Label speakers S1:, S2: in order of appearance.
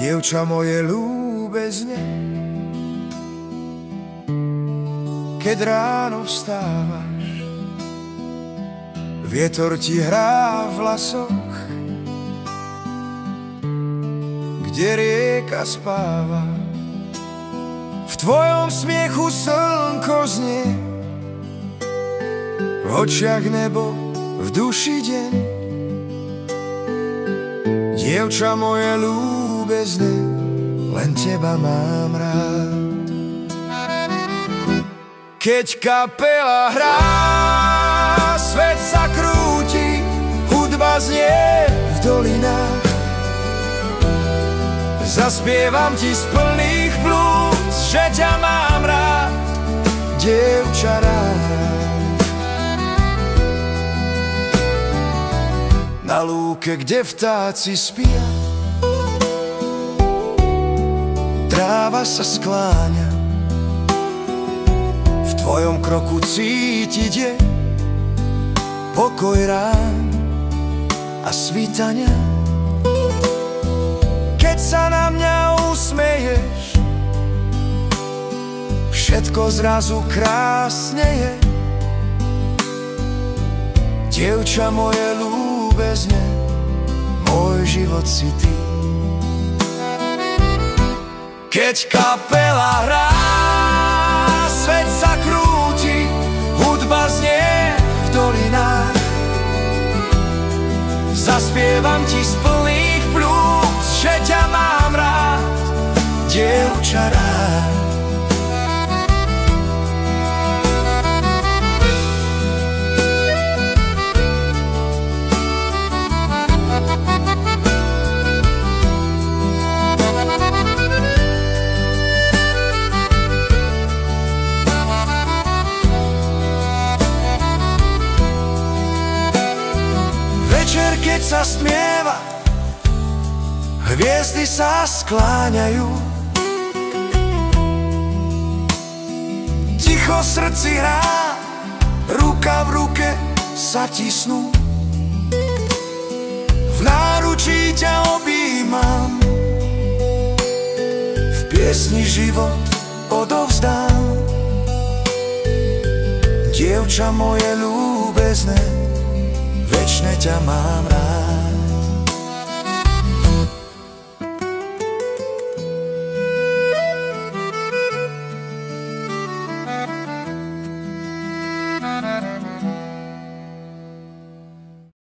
S1: Dievča moje ľúbezne, keď ráno vstávaš, vietor ti hrá v vlasoch, kde rieka spáva. V tvojom smiechu slnko znie, v očiach nebo, v duši deň. Dievča moje ľúbezne, len teba mám rád. Keď kapela hrá, svet sa krúti, hudba znie v dolinách. Zaspievam ti z plných plúc, že ťa mám rád, dievča rád. Na lúke, kde vtáci spia, tráva sa skláňa. V tvojom kroku cítiť je pokoj rán a svítania. Keď sa na mňa usmeješ, všetko zrazu krásne je. Dievča moje ľúbezne, môj život si ty. Keď kapela hrá, svet sa krúti, hudba znie v dolinách. Zaspievam ti z plných plúc, že ťa mám rád, dievča rád. Večer, keď sa stmieva, hviezdy sa skláňajú. Ticho v srdci hrá, ruka v ruke sa tisnú. V náručí ťa objímam, v piesni život odovzdám. Dievča moje ľúbezné, večne ťa mám rád.